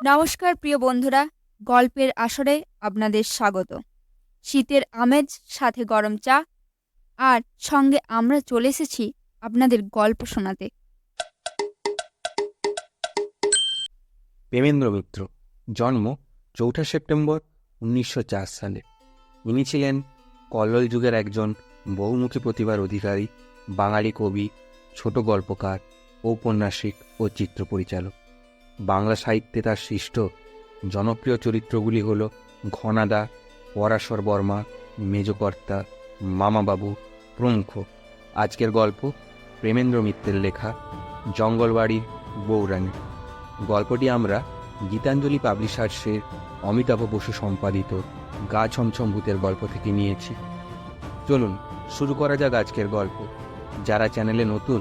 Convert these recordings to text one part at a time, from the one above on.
নমস্কার প্রিয় বন্ধুরা, গল্পের আসরে আপনাদের স্বাগত। শীতের আমেজ, সাথে গরম চা, আর সঙ্গে আমরা চলে এসেছি আপনাদের গল্প শোনাতে। প্রেমেন্দ্র মিত্র, জন্ম ৪ সেপ্টেম্বর ১৯০৪ সালে। ইনি ছিলেন কল্লোল যুগের একজন বহুমুখী প্রতিভার অধিকারী, বাঙালি কবি, ছোট গল্পকার, ঔপন্যাসিক ও চিত্র পরিচালক। বাংলা সাহিত্যে তার সৃষ্ট জনপ্রিয় চরিত্রগুলি হল ঘনাদা, পরাশর বর্মা, মেজকর্তা, মামাবাবু প্রমুখ। আজকের গল্প প্রেমেন্দ্র মিত্রের লেখা জঙ্গলবাড়ির বউরানী। গল্পটি আমরা গীতাঞ্জলি পাবলিশার্সের অমিতাভ বসু সম্পাদিত গা ছমছম ভূতের গল্প থেকে নিয়েছি। চলুন শুরু করা যাক আজকের গল্প। যারা চ্যানেলে নতুন,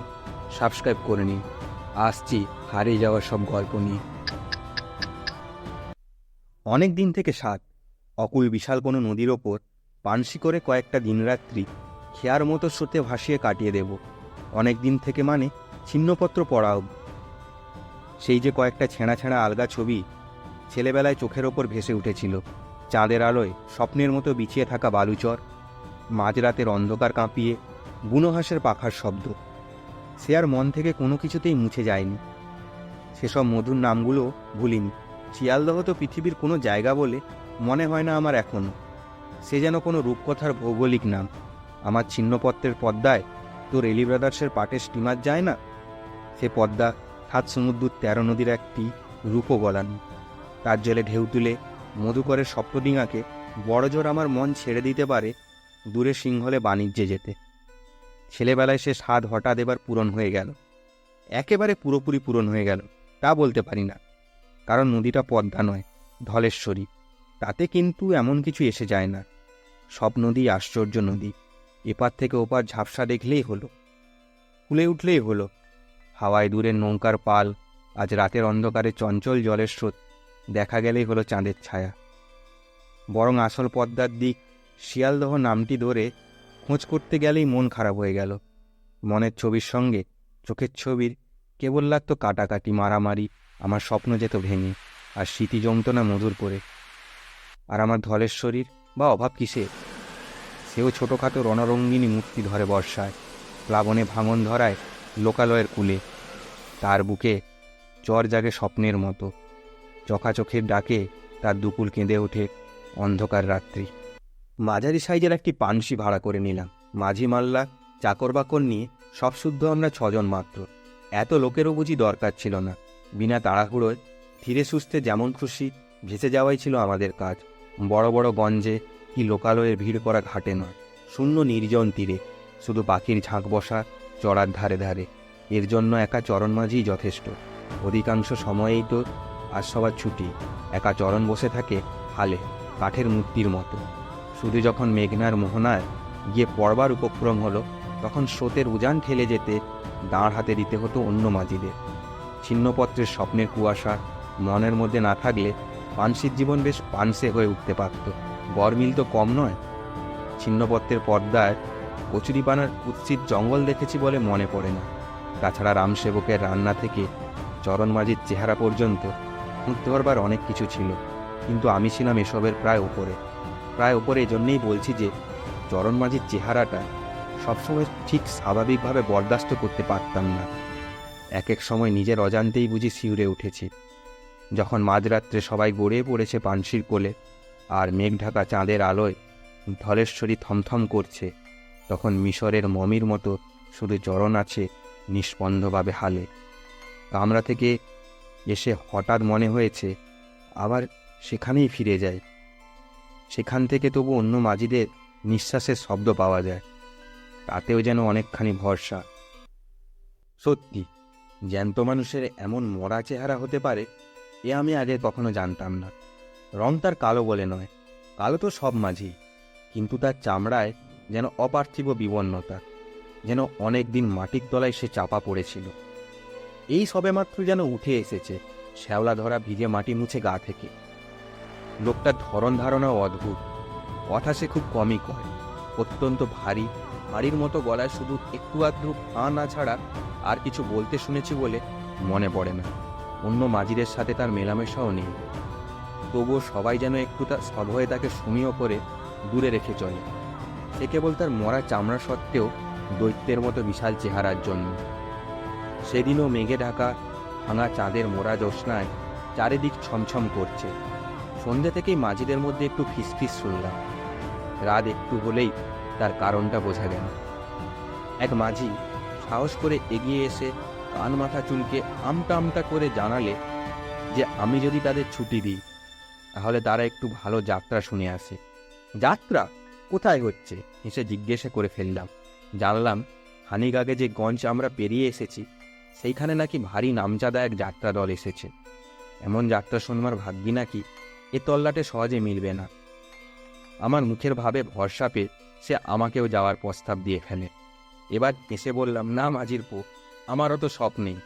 সাবস্ক্রাইব করে নিন। আসছি হারিয়ে যাওয়া সব গল্প নিয়ে। অনেক দিন থেকে সাত অকুল বিশাল কোনো নদীর ওপর পানসি করে কয়েকটা দিনরাত্রি খেয়ার মতো স্রোতে ভাসিয়ে কাটিয়ে দেব। অনেক দিন থেকে মানে ছিন্নপত্র পড়াও। সেই যে কয়েকটা ছেঁড়া ছেঁড়া আলগা ছবি ছেলেবেলায় চোখের ওপর ভেসে উঠেছিল, চাঁদের আলোয় স্বপ্নের মতো বিছিয়ে থাকা বালুচর, মাঝরাতের অন্ধকার কাঁপিয়ে বুনো হাঁসের পাখার শব্দ। সে আর মন থেকে কোনো কিছুতেই মুছে যায়নি। সেসব মধুর নামগুলো ভুলিনি। শিয়ালদহ তো পৃথিবীর কোনো জায়গা বলে মনে হয় না আমার এখনও। সে যেন কোনো রূপকথার ভৌগোলিক নাম। আমার ছিন্নপত্রের পদ্মায় তো রেলি ব্রাদার্সের পাটের স্টিমার যায় না। সে পদ্মা ৭ সমুদ্র ১৩ নদীর একটি রূপগলানি। তার জলে ঢেউ তুলে মধুকরের স্বপ্নডিঙাকে বড়জোর আমার মন ছেড়ে দিতে পারে দূরে সিংহলে বাণিজ্যে যেতে। ছেলেবেলায় সে স্বাদ হঠাৎ এবার পূরণ হয়ে গেল। একেবারে পুরোপুরি পূরণ হয়ে গেল তা বলতে পারি না, কারণ নদীটা পদ্মা নয়, ধলেশ্বরী। তাতে কিন্তু এমন কিছু এসে যায় না। সব নদী আশ্চর্য নদী। এপার থেকে ওপার ঝাপসা দেখলেই হলো, ফুলে উঠলেই হলো। হাওয়ায় দূরের নৌকার পাল, আজ রাতের অন্ধকারে চঞ্চল জলের স্রোত দেখা গেলেই হলো চাঁদের ছায়া। বরং আসল পদ্মার দিক শিয়ালদহ নামটি ধরে খোঁজ করতে গেলেই মন খারাপ হয়ে গেল। মনের ছবির সঙ্গে চোখের ছবির কেবল লাগত কাটাকাটি, মারামারি। আমার স্বপ্ন যেত ভেঙে, আর স্মৃতি জমত না মধুর করে। আর আমার ধলেশ্বরীর বা অভাব কিসে? সেও ছোটোখাটো রণরঙ্গিনী মূর্তি ধরে বর্ষায়, প্লাবনে ভাঙন ধরায় লোকালয়ের কূলে। তার বুকে চর জাগে স্বপ্নের মতো। চোখের ডাকে তার দুপুল কেঁদে ওঠে অন্ধকার রাত্রি। মাঝারি সাইজের একটি পানসি ভাড়া করে নিলাম। মাঝি মাল্লা, চাকর বাকর নিয়ে সব শুদ্ধ আমরা ৬ জন মাত্র। এত লোকেরও বুঝি দরকার ছিল না। বিনা তাড়াহুড়োয় ধীরে সুস্থে যেমন খুশি ভেসে যাওয়াই ছিল আমাদের কাজ। বড় বড় গঞ্জে কি লোকালয়ের ভিড় করা ঘাটে নয়, শূন্য নির্জন তীরে শুধু পাখির ঝাঁক বসা চড়ার ধারে ধারে। এর জন্য একা চরণ মাঝিই যথেষ্ট। অধিকাংশ সময়েই তো আজ সবার ছুটি। একা চরণ বসে থাকে হালে, কাঠের মূর্তির মতো। শুধু যখন মেঘনার মোহনায় গিয়ে পড়বার উপক্রম হলো, তখন স্রোতের উজান ঠেলে যেতে দাঁড় হাতে দিতে হতো অন্য মাঝিদের। ছিন্নপত্রের স্বপ্নের কুয়াশা মনের মধ্যে না থাকলে পানসির জীবন বেশ পানসে হয়ে উঠতে পারত। গরমিল তো কম নয়। ছিন্নপত্রের পর্দায় কচুরিপানার কুৎসিত জঙ্গল দেখেছি বলে মনে পড়ে না। তাছাড়া রামসেবকের রান্না থেকে চরণ মাঝির চেহারা পর্যন্ত খুঁজতে পারবার অনেক কিছু ছিল, কিন্তু আমি ছিলাম এসবের প্রায় ওপরে। এজন্যই বলছি যে চরণ মাঝির চেহারাটা সবসময় ঠিক স্বাভাবিকভাবে বরদাস্ত করতে পারতাম না। এক এক সময় নিজের অজান্তেই বুঝি শিউরে উঠেছি, যখন মাঝরাত্রে সবাই গড়িয়ে পড়েছে পানসির কোলে, আর মেঘ ঢাকা চাঁদের আলোয় ধলেশ্বরী থমথম করছে। তখন মিশরের মমির মতো শুধু চরণ আছে নিষ্পন্দভাবে হালে। কামরা থেকে এসে হঠাৎ মনে হয়েছে আবার সেখানেই ফিরে যায়। সেখান থেকে তবু অন্য মাঝিদের নিঃশ্বাসের শব্দ পাওয়া যায়, তাতেও যেন অনেকখানি ভরসা। সত্যি, জ্যান্ত মানুষের এমন মরা চেহারা হতে পারে এ আমি আগে কখনো জানতাম না। রং তার কালো বলে নয়, কালো তো সব মাঝি, কিন্তু তার চামড়ায় যেন অপার্থিব বিবর্ণতা, যেন অনেক দিন মাটির তলায় সে চাপা পড়েছিল। এই সবেমাত্র যেন উঠে এসেছে শ্যাওলা ধরা ভিজে মাটি মুছে গা থেকে। লোকটার ধরন ধারণাও অদ্ভুত। কথা সে খুব কমই কয়, অত্যন্ত ভারী, হাড়ির মতো গলায় শুধু একটু আধটু না ছাড়া আর কিছু বলতে শুনেছি বলে মনে পড়ে না। অন্য মাঝিদের সাথে তার মেলামেশাও নেই। তবুও সবাই যেন একটু তার সভয়ে তাকে সমীহ করে দূরে রেখে চলে। সে কেবল তার মরা চামড়া সত্ত্বেও দৈত্যের মতো বিশাল চেহারার জন্য। সেদিনও মেঘে ঢাকা ভাঙা চাঁদের মোড়া জ্যোৎস্নায় চারিদিক ছমছম করছে। সন্ধ্যে থেকেই মাঝিদের মধ্যে একটু ফিসফিস শুনলাম। রাত একটু হলেই তার কারণটা বোঝা গেল। এক মাঝি সাহস করে এগিয়ে এসে কান মাথা চুলকে আমটা আমটা করে জানালে যে আমি যদি তাদের ছুটি দিই তাহলে তারা একটু ভালো যাত্রা শুনে আসে। যাত্রা কোথায় হচ্ছে হেসে জিজ্ঞাসা করে ফেললাম। জানলাম খানিক আগে যে গঞ্জ আমরা পেরিয়ে এসেছি সেইখানে নাকি ভারী নামজাদা এক যাত্রা দল এসেছে। এমন যাত্রা শুনবার ভাগ্যি নাকি এ তল্লাটে সহজে মিলবে না। আমার মুখের ভাবে ভরসা পেয়ে সে আমাকেও যাওয়ার প্রস্তাব দিয়ে ফেলে। এবার হেসে বললাম, না মাঝির পো, আমারও তো শখ নেই,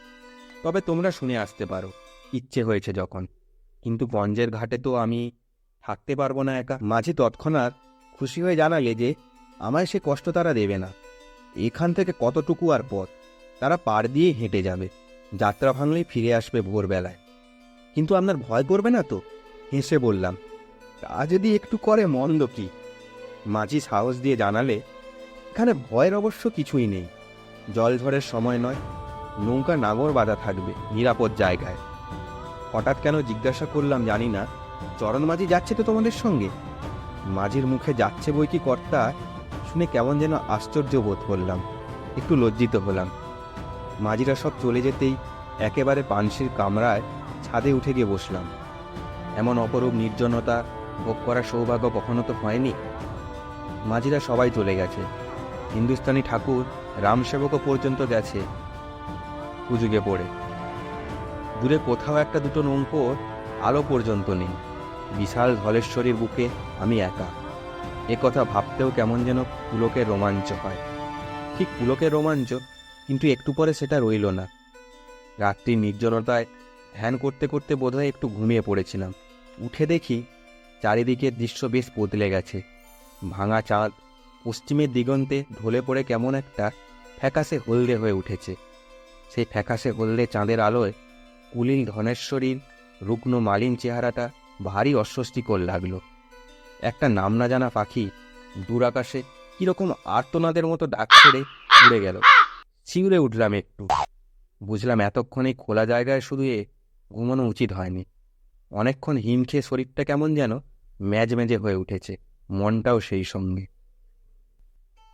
তবে তোমরা শুনে আসতে পারো ইচ্ছে হয়েছে যখন, কিন্তু গঞ্জের ঘাটে তো আমি থাকতে পারবো না একা। মাঝি তৎক্ষণাৎ খুশি হয়ে জানালে যে আমায় সে কষ্ট তারা দেবে না। এখান থেকে কতটুকু আর পথ, তারা পাড় দিয়ে হেঁটে যাবে, যাত্রা ভাঙলেই ফিরে আসবে ভোরবেলায়। কিন্তু আপনার ভয় করবে না তো? হেসে বললাম, তা যদি একটু করে মন্দ কি? মাঝি সাহস দিয়ে জানালে, এখানে ভয়ের অবশ্য কিছুই নেই। জল ঝড়ের সময় নয়, নৌকা নাঙর বাঁধা থাকবে নিরাপদ জায়গায়। হঠাৎ কেন জিজ্ঞাসা করলাম জানি না, চরণ মাঝি যাচ্ছে তো তোমাদের সঙ্গে? মাঝির মুখে যাচ্ছে বই কি কর্তা শুনে কেমন যেন আশ্চর্য বোধ করলাম, একটু লজ্জিত হলাম। মাঝিরা সব চলে যেতেই একেবারে পানসির কামরায় ছাদে উঠে গিয়ে বসলাম। এমন অপরূপ নির্জনতা ভোগ করার সৌভাগ্য কখনো তো হয়নি। মাঝিরা সবাই চলে গেছে, হিন্দুস্তানি ঠাকুর রামসেবকও পর্যন্ত গেছে সুযোগে পড়ে। দূরে কোথাও একটা দুটো নৌকোর আলো পর্যন্ত নেই। বিশাল ধলেশ্বরীর বুকে আমি একা। এ কথা ভাবতেও কেমন যেন পুলকের রোমাঞ্চ হয়। ঠিক পুলকের রোমাঞ্চ, কিন্তু একটু পরে সেটা রইল না। রাত্রির নির্জনতায় ধ্যান করতে করতে বোধহয় একটু ঘুমিয়ে পড়েছিলাম। উঠে দেখি চারিদিকের দৃশ্য বেশ বদলে গেছে। ভাঙা চাঁদ পশ্চিমের দিগন্তে ঢলে পড়ে কেমন একটা ফ্যাকাশে হলদে হয়ে উঠেছে। সেই ফ্যাকাশে হলদে চাঁদের আলোয় কুলিল ধনেশ্বরীর রুগ্ন মালিন চেহারাটা ভারী অস্বস্তিকর লাগলো। একটা নাম না জানা পাখি দূর আকাশে কিরকম আর্তনাদের মতো ডাক ছেড়ে উড়ে গেল। শিউরে উঠলাম একটু। বুঝলাম এতক্ষণ এই খোলা জায়গায় শুধু ঘুমানো উচিত হয়নি। অনেকক্ষণ হিম খেয়ে শরীরটা কেমন যেন ম্যাজমেজে হয়ে উঠেছে, মনটাও সেই সঙ্গে।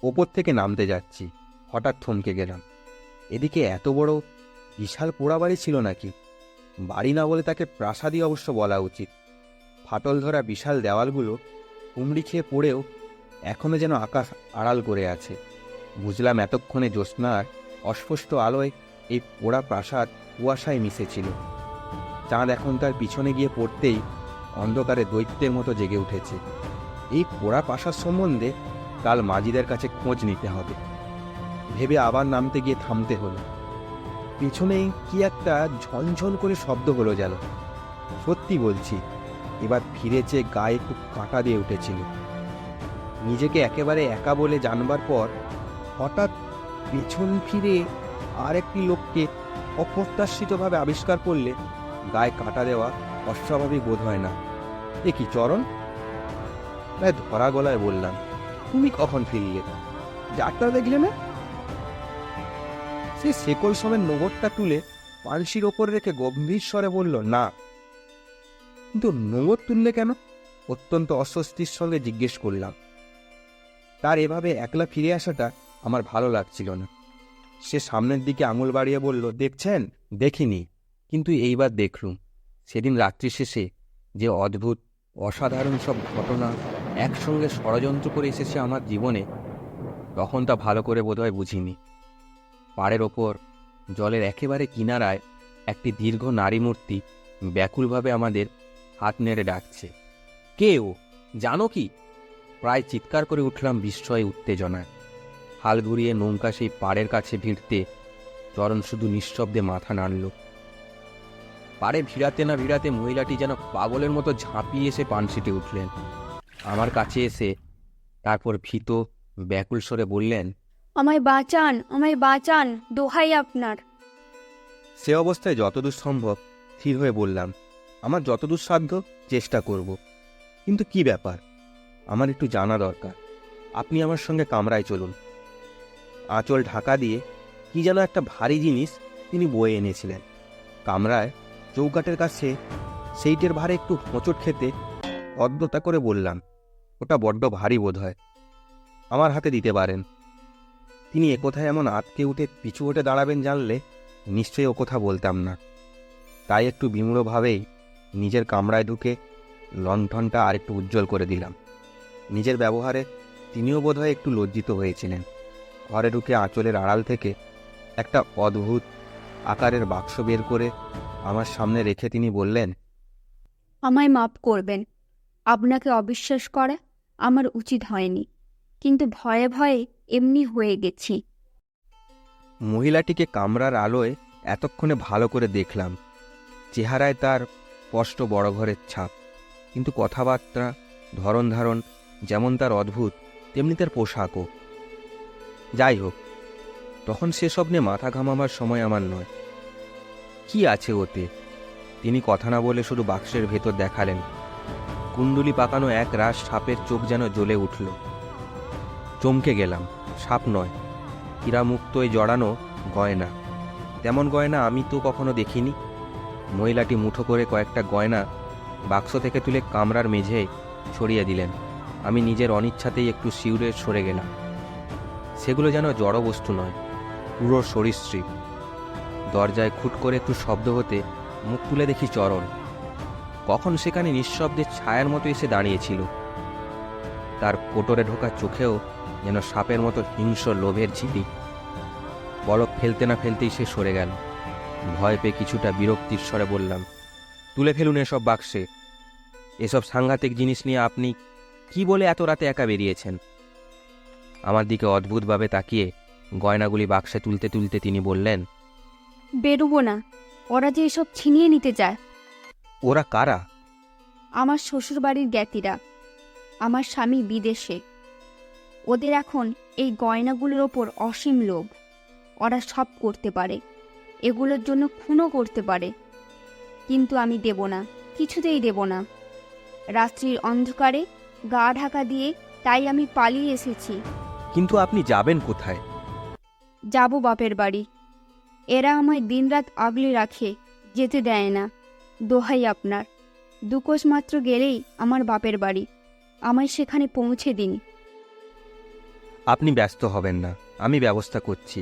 ওপর থেকে নামতে যাচ্ছি, হঠাৎ থমকে গেলাম। এদিকে এত বড় বিশাল পোড়াবাড়ি ছিল নাকি? বাড়ি না বলে তাকে প্রাসাদই অবশ্য বলা উচিত। ফাটল ধরা বিশাল দেওয়ালগুলো হুমড়ি খেয়ে পড়েও এখনো যেন আকাশ আড়াল করে আছে। বুঝলাম এতক্ষণে জ্যোৎস্নার অস্পষ্ট আলোয় এই পোড়া প্রাসাদ কুয়াশায় মিশেছিল। চাঁদ এখন তার পিছনে গিয়ে পড়তেই অন্ধকারে দৈত্যের মতো জেগে উঠেছে। এই পোড়া প্রাসাদ সম্বন্ধে কাল মাঝিদের কাছে খোঁজ নিতে হবে ভেবে আবার নামতে গিয়ে থামতে হলো। পিছনেই কি একটা ঝনঝন করে শব্দ হলো যেন। সত্যি বলছি, এবার ফিরে চেয়ে গায়ে খুব কাঁটা দিয়ে উঠেছিল। নিজেকে একেবারে একা বলে জানবার পর হঠাৎ পেছন ফিরে আর একটি লোককে অপ্রত্যাশিতভাবে আবিষ্কার করলে গায়ে কাঁটা দেওয়া অস্বাভাবিক বোধ হয় না। এ কি চরণ? প্রায় ধরা গলায় বললাম, তুমি কখন ফিরলে? যাত্রা দেখলে না? সে সেকল সমের নোঙরটা তুলে পালসির ওপর রেখে গম্ভীর স্বরে বলল, না। কিন্তু নোঙর তুললে কেন? অত্যন্ত অস্বস্তির সঙ্গে জিজ্ঞেস করলাম। তার এভাবে একলা ফিরে আসাটা আমার ভালো লাগছিল না। সে সামনের দিকে আঙুল বাড়িয়ে বলল, দেখছেন? দেখিনি, কিন্তু এইবার দেখলুম। সেদিন রাত্রি শেষে যে অদ্ভুত অসাধারণ সব ঘটনা একসঙ্গে ষড়যন্ত্র করে এসেছে আমার জীবনে, তখন তা ভালো করে বোধহয় বুঝিনি। পাড়ের ওপর জলের একেবারে কিনারায় একটি দীর্ঘ নারী মূর্তি ব্যাকুলভাবে আমাদের হাত নেড়ে ডাকছে। কে ও, জানো কি? প্রায় চিৎকার করে উঠলাম বিস্ময়ে উত্তেজনায়। হাল ঘুরিয়ে নৌকা সেই পাড়ের কাছে ভিড়তে চরণ শুধু নিঃশব্দে মাথা নাড়ল। পাড়ে ভিড়াতে না ভিড়াতে মহিলাটি যেন পাগলের মতো ঝাঁপিয়ে এসে পানসিতে উঠলেন। আমার কাছে এসে তারপর ভীত ব্যাকুল স্বরে বললেন, আমায় বাঁচান, আমায় বাঁচান, দোহাই আপনার। সে অবস্থায় যতদূর সম্ভব স্থির হয়ে বললাম, আমার যতদূর সাধ্য চেষ্টা করব। কিন্তু কি ব্যাপার, আমার একটু জানা দরকার। আপনি আমার সঙ্গে কামরায় চলুন। আঁচল ঢাকা দিয়ে কি যেন একটা ভারী জিনিস তিনি বয়ে এনেছিলেন। কামরায় চৌকাঠের কাছে সেইটের ভারে একটু হোঁচট খেতে অদ্যতা করে বললাম, ওটা বড্ড ভারী বোধ হয়, আমার হাতে দিতে পারেন। তিনি একথায় এমন আটকে উঠে পিছু হটে দাঁড়াবেন জানলে নিশ্চয়ই ও কথা বলতাম না। তাই একটু বিমূঢ়ভাবেই নিজের কামরায় ঢুকে লণ্ঠনটা আরেকটু উজ্জ্বল করে দিলাম। নিজের ব্যবহারে তিনিও বোধহয় একটু লজ্জিত হয়েছিলেন। ঘরে ঢুকে আঁচলের আড়াল থেকে একটা অদ্ভুত আকারের বাক্স বের করে আমার সামনে রেখে তিনি বললেন, আমায় মাপ করবেন। আপনাকে অবিশ্বাস করা আমার উচিত হয়নি, কিন্তু ভয়ে ভয়ে এমনি হয়ে গেছি। মহিলাটিকে কামরার আলোয় এতক্ষণে ভালো করে দেখলাম। চেহারায় তার স্পষ্ট বড় ঘরের ছাপ, কিন্তু কথাবার্তা, ধরন ধারণ যেমন তার অদ্ভুত, তেমনি তার পোশাকও। যাই হোক, তখন সেসব নিয়ে মাথা ঘামাবার সময় আমার নয়। কি আছে ওতে? তিনি কথা না বলে শুধু বাক্সের ভেতর দেখালেন। কুণ্ডুলি পাকানো এক রাশ সাপের চোখ যেন জ্বলে উঠল। চমকে গেলাম। সাপ নয়, হীরামুক্তোয় জড়ানো গয়না। তেমন গয়না আমি তো কখনো দেখিনি। মহিলাটি মুঠো করে কয়েকটা গয়না বাক্স থেকে তুলে কামরার মেঝে ছড়িয়ে দিলেন। আমি নিজের অনিচ্ছাতেই একটু শিউরে সরে গেলাম। সেগুলো যেন জড় বস্তু নয়, পুরো সরীসৃপ। দরজায় খুট করে একটু শব্দ হতে মুখ তুলে দেখি চরণ। কখন সেখানে নিঃশব্দে ছায়ার মতো এসে দাঁড়িয়েছিল। তার কোটরে ঢোকা চোখেও যেন সাপের মতো হিংস্র লোভের ঝিলিক। পলক ফেলতে না ফেলতেই সে সরে গেল। ভয় পেয়ে কিছুটা বিরক্তির স্বরে বললাম, তুলে ফেলুন এসব বাক্সে। এসব সাংঘাতিক জিনিস নিয়ে আপনি কি বলে এত রাতে একা বেরিয়েছেন? আমার দিকে অদ্ভুতভাবে তাকিয়ে গয়নাগুলি বাক্সে তুলতে তুলতে তিনি বললেন, বেরোবো না। ওরা যে এসব ছিনিয়ে নিতে চায়। ওরা কারা? আমার শ্বশুরবাড়ির জ্ঞাতিরা। আমার স্বামী বিদেশে। ওদের এখন এই গয়নাগুলোর ওপর অসীম লোভ। ওরা সব করতে পারে, এগুলোর জন্য খুনও করতে পারে। কিন্তু আমি দেব না, কিছুতেই দেব না। রাত্রির অন্ধকারে গা ঢাকা দিয়ে তাই আমি পালিয়ে এসেছি। কিন্তু আপনি যাবেন কোথায়? যাব বাপের বাড়ি। এরা আমায় দিনরাত আগলে রাখে, যেতে দেয় না। দোহাই আপনার, 2 কোষ মাত্র গেলেই আমার বাপের বাড়ি। আমায় সেখানে পৌঁছে দিন। আপনি ব্যস্ত হবেন না, আমি ব্যবস্থা করছি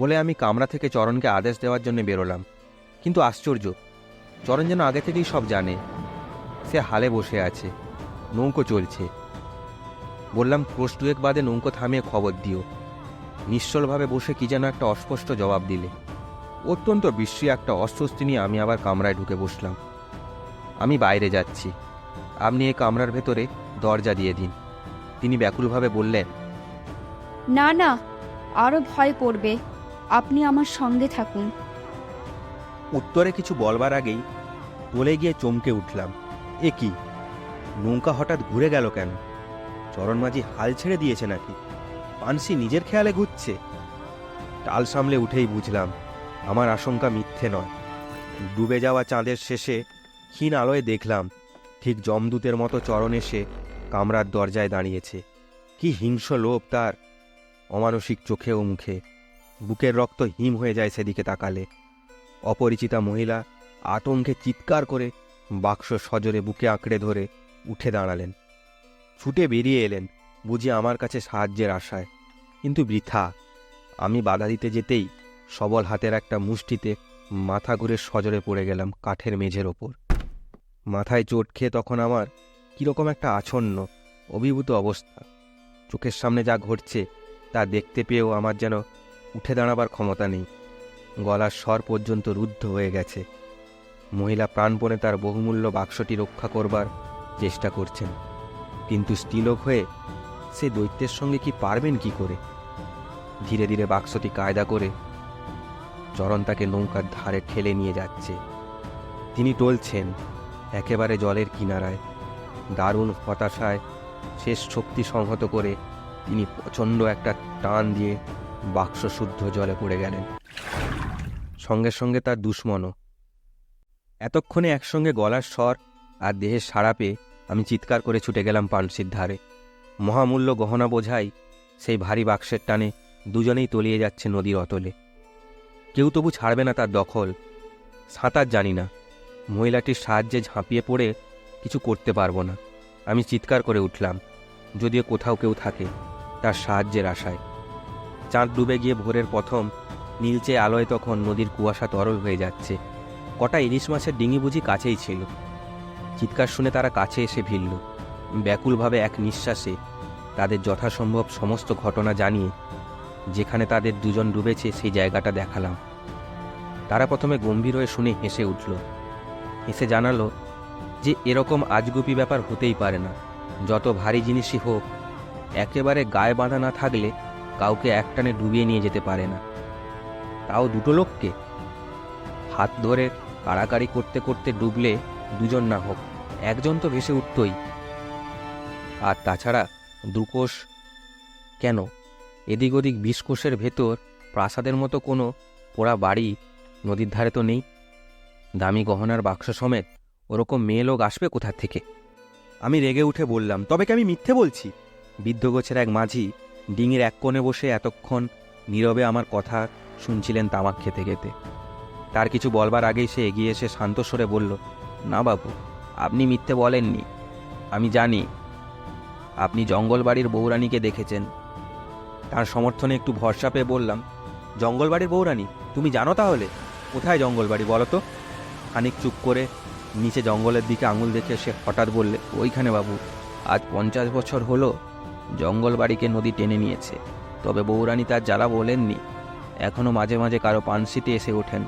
বলে আমি কামরা থেকে চরণকে আদেশ দেওয়ার জন্য বেরোলাম। কিন্তু আশ্চর্য, চরণ যেন আগে থেকেই সব জানে। সে হালে বসে আছে, নৌকো চলছে। বললাম, ক্রোশ 2 বাদে নৌকো থামিয়ে খবর দিও। নিশ্চলভাবে বসে কি যেন একটা অস্পষ্ট জবাব দিলে। অত্যন্ত বিশ্রী একটা অস্বস্তি নিয়ে আমি আবার কামরায় ঢুকে বসলাম। আমি বাইরে যাচ্ছি, আপনি এই কামরার ভেতরে দরজা দিয়ে দিন। তিনি ব্যাকুলভাবে বললেন, না না, আরও ভয় করবে। আপনি আমার সঙ্গে থাকুন। উত্তরে কিছু বলবার আগেই বলে গিয়ে চমকে উঠলাম। এ কি, নৌকা হঠাৎ ঘুরে গেল কেন? চরণ মাঝি হাল ছেড়ে দিয়েছে নাকি? পানসি নিজের খেয়ালে ঘুরছে? টাল সামলে উঠেই বুঝলাম আমার আশঙ্কা মিথ্যে নয়। ডুবে যাওয়া চাঁদের শেষে ক্ষীণ আলোয় দেখলাম ঠিক যমদূতের মতো চরণ এসে কামরার দরজায় দাঁড়িয়েছে। কি হিংস্র লোভ তার, অমানসিক চোখে ও মুখে। বুকের রক্ত হিম হয়ে যায় সেদিকে তাকালে। অপরিচিতা মহিলা আতঙ্কে চিৎকার করে বাক্স সজোরে বুকে আঁকড়ে ধরে উঠে দাঁড়ালেন। ছুটে বেরিয়ে এলেন বুঝি আমার কাছে সাহায্যের আশায়, কিন্তু বৃথা। আমি বাধা দিতে যেতেই সবল হাতের একটা মুষ্টিতে মাথা ঘুরে সজোরে পড়ে গেলাম কাঠের মেঝের ওপর। মাথায় চোট খেয়ে তখন আমার কীরকম একটা আছন্ন অভিভূত অবস্থা। চোখের সামনে যা ঘটছে তা দেখতে পেয়েও আমার যেন উঠে দাঁড়াবার ক্ষমতা নেই। গলার স্বর পর্যন্ত রুদ্ধ হয়ে গেছে। মহিলা প্রাণপণে তার বহুমূল্য বাক্সটি রক্ষা করবার চেষ্টা করছেন, কিন্তু স্ত্রীলোক হয়ে সে দৈত্যের সঙ্গে কি পারবেন কি করে? ধীরে ধীরে বাক্সটি কায়দা করে চরণ তাকে নৌকার ধারে ঠেলে নিয়ে যাচ্ছে। তিনি টলছেন একেবারে জলের কিনারায়। দারুণ হতাশায় শেষ শক্তি সংহত করে তিনি প্রচণ্ড একটা টান দিয়ে বাক্স শুদ্ধ জলে পড়ে গেলেন। সঙ্গে সঙ্গে তার দুশ্মনও। এতক্ষণে একসঙ্গে গলার স্বর আর দেহের সাড়া পেয়ে আমি চিৎকার করে ছুটে গেলাম পানসির ধারে। মহামূল্য গহনা বোঝাই সেই ভারী বাক্সের টানে দুজনেই তলিয়ে যাচ্ছে নদীর অতলে। কেউ তবু ছাড়বে না তার দখল। সাঁতার জানি না, মহিলাটির সাহায্যে ঝাঁপিয়ে পড়ে কিছু করতে পারবো না। আমি চিৎকার করে উঠলাম, যদিও কোথাও কেউ থাকে, তার সাহায্যের আশায়। চাঁদ ডুবে গিয়ে ভোরের প্রথম নীলচে আলোয় তখন নদীর কুয়াশা তরল হয়ে যাচ্ছে। কটা ইলিশ মাছের ডিঙি বুঝি কাছেই ছিল। চিৎকার শুনে তারা কাছে এসে ভিড়ল। ব্যাকুলভাবে এক নিঃশ্বাসে তাদের যথাসম্ভব সমস্ত ঘটনা জানিয়ে যেখানে তাদের দুজন ডুবেছে সেই জায়গাটা দেখালাম। তারা প্রথমে গম্ভীর হয়ে শুনে হেসে উঠল। হেসে জানালো যে এরকম আজগুবি ব্যাপার হতেই পারে না। যত ভারী জিনিসই হোক, একেবারে গায়ে বাঁধা না থাকলে কাউকে একটানে ডুবিয়ে নিয়ে যেতে পারে না, তাও দুটো লোককে। হাত ধরে কাড়াকাড়ি করতে করতে ডুবলে দুজন না হোক একজন তো ভেসে উঠতই। আর তাছাড়া দুকোষ কেন, এদিক ওদিক 20 কোষের ভেতর প্রাসাদের মতো কোনো পোড়া বাড়ি নদীর ধারে তো নেই। দামি গহনার বাক্স সমেত ওরকম মেয়ে লোক আসবে কোথা থেকে? আমি রেগে উঠে বললাম, তবে কি আমি মিথ্যে বলছি? বৃদ্ধ গোছের এক মাঝি ডিঙির এক কোণে বসে এতক্ষণ নীরবে আমার কথা শুনছিলেন তামাক খেতে খেতে। তার কিছু বলবার আগেই সে এগিয়ে এসে শান্ত স্বরে বলল, না বাবু, আপনি মিথ্যে বলেননি। আমি জানি আপনি জঙ্গলবাড়ির বৌরানীকে দেখেছেন। তার সমর্থনে একটু ভরসা পেয়ে বললাম, জঙ্গলবাড়ির বৌরানী? তুমি জানো তাহলে? কোথায় জঙ্গলবাড়ি বলো তো? খানিক চুপ করে নিচে জঙ্গলের দিকে আঙুল দেখে সে হঠাৎ বললে, ওইখানে বাবু। আজ 50 বছর হলো জঙ্গলবাড়িকে নদী টেনে নিয়েছে। তবে বৌরানী তার জ্বালা বলেননি। এখনও মাঝে মাঝে কারো পানসিতে এসে ওঠেন।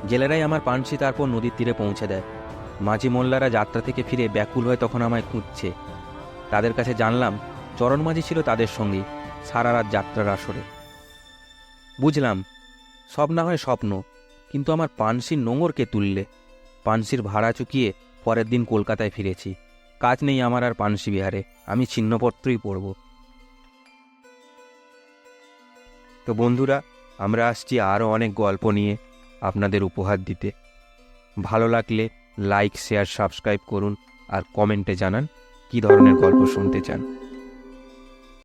জেলেরাই আমার পানসি তারপর নদীর তীরে পৌঁছে দেয়। মাঝি মোল্লারা যাত্রা থেকে ফিরে ব্যাকুল হয়ে তখন আমায় খুঁজছে। তাদের কাছে জানলাম চরণ মাঝি ছিল তাদের সঙ্গে সারা রাত যাত্রার আসরে। বুঝলাম সব না হয় স্বপ্ন, কিন্তু আমার পানসির নোঙরকে তুললে। পানসির ভাড়া চুকিয়ে পরের দিন কলকাতায় ফিরেছি। কাজ নেই আমার আর পানসি বিহারে, আমি ছিন্নপত্রই পড়ব। তো বন্ধুরা, আমরা আসছি আরও অনেক গল্প নিয়ে আপনাদের উপহার দিতে। ভালো লাগলে লাইক, শেয়ার, সাবস্ক্রাইব করুন আর কমেন্টে জানান কী ধরনের গল্প শুনতে চান।